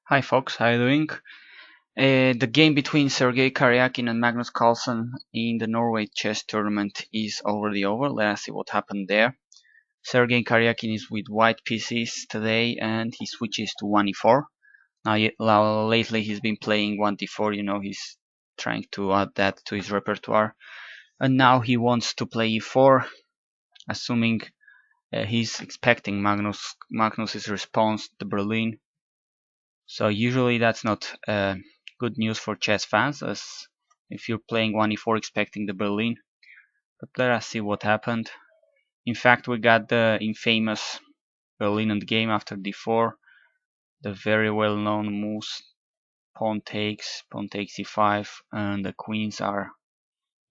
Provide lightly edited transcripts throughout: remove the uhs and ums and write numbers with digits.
Hi folks, how you doing? The game between Sergei Karjakin and Magnus Carlsen in the Norway chess tournament is already over. Let us see what happened there. Sergei Karjakin is with white pieces today and he switches to 1e4. Now lately he's been playing 1d4, he's trying to add that to his repertoire. And now he wants to play e4, assuming he's expecting Magnus's response to Berlin. So usually that's not good news for chess fans, as if you're playing 1e4 expecting the Berlin. But let us see what happened. In fact, we got the infamous Berlin end game after d4. The very well-known moves pawn takes e5, and the queens are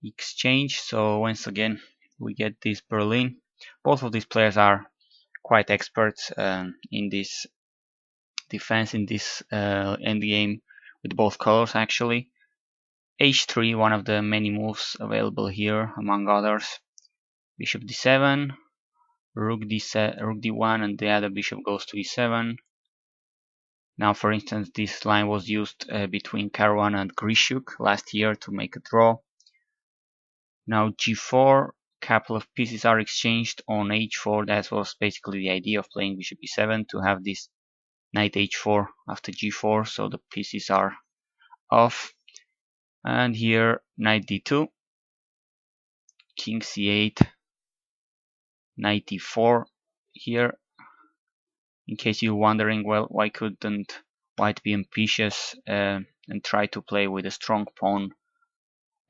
exchanged. So once again, we get this Berlin. Both of these players are quite experts in this defense, in this endgame with both colors actually. H3, one of the many moves available here, among others. Bishop d7, rook d1, and the other bishop goes to e7. Now, for instance, this line was used between Caruana and Grishuk last year to make a draw. Now g4, couple of pieces are exchanged on h4. That was basically the idea of playing bishop e7, to have this knight h4 after g4, so the pieces are off. And here knight d2, king c8, knight e4 here. In case you're wondering, well, why couldn't white be ambitious and try to play with a strong pawn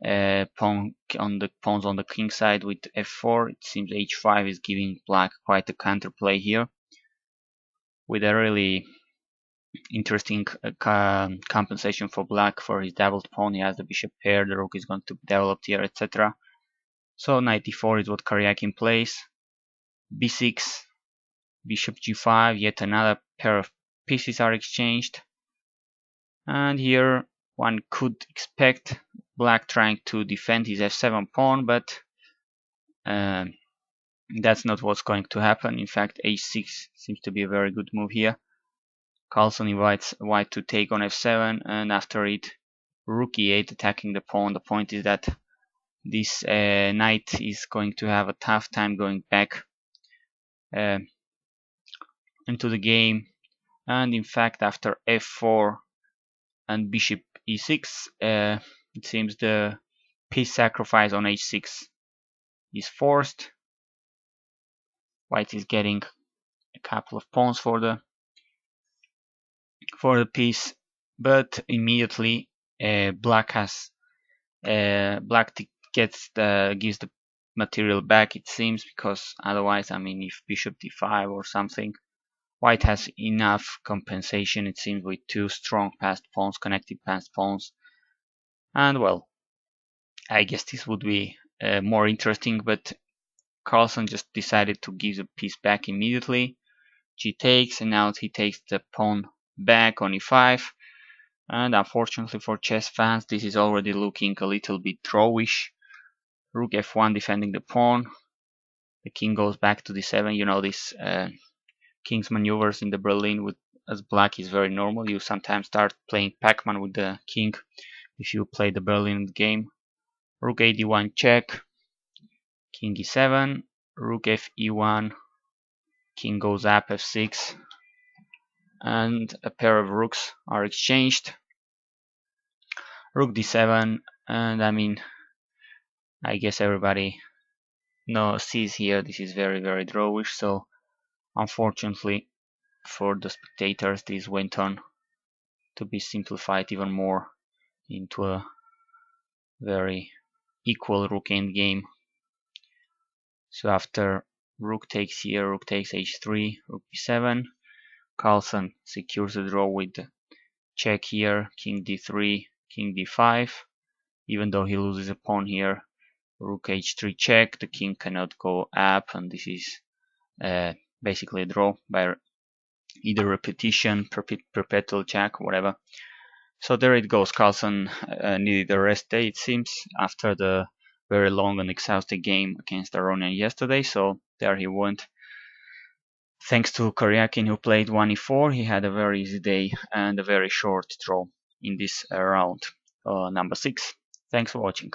on the pawns on the king side with f4? It seems h5 is giving black quite a counterplay here, with a really interesting compensation for black for his doubled pawn. He has the bishop pair, the rook is going to be developed here, etc. So knight e4 is what Karjakin plays. b6, bishop g5, yet another pair of pieces are exchanged. And here one could expect black trying to defend his f7 pawn, but that's not what's going to happen. In fact, h6 seems to be a very good move here. Carlsen invites white to take on f7, and after it, rook e8 attacking the pawn. The point is that this knight is going to have a tough time going back into the game. And in fact, after f4 and bishop e6, it seems the piece sacrifice on h6 is forced. White is getting a couple of pawns for the piece, but immediately black gives the material back, it seems, because otherwise, I mean, if bishop d5 or something, white has enough compensation, it seems, with two strong passed pawns, connected passed pawns. And well, I guess this would be more interesting, but Carlsen just decided to give the piece back immediately. G takes, and now he takes the pawn back on e5. And unfortunately for chess fans, this is already looking a little bit drawish. Rook f1 defending the pawn. The king goes back to d7. You know, this king's maneuvers in the Berlin with as black is very normal. You sometimes start playing Pac-Man with the king if you play the Berlin game. Rook a d1 check, king e7, rook f e1, king goes up f6, and a pair of rooks are exchanged. Rook d7, and I mean, I guess everybody sees here this is very, very drawish, so unfortunately for the spectators, this went on to be simplified even more into a very equal rook endgame. So after rook takes here, rook takes h3, rook b7, Carlsen secures the draw with check here, king d3, king d5. Even though he loses a pawn here, rook h3 check, the king cannot go up, and this is basically a draw by either repetition, perpetual check, whatever. So there it goes. Carlsen needed a rest day, it seems, after the very long and exhausting game against Aronian yesterday. So there he went. Thanks to Karjakin, who played 1e4, he had a very easy day and a very short draw in this round number 6. Thanks for watching.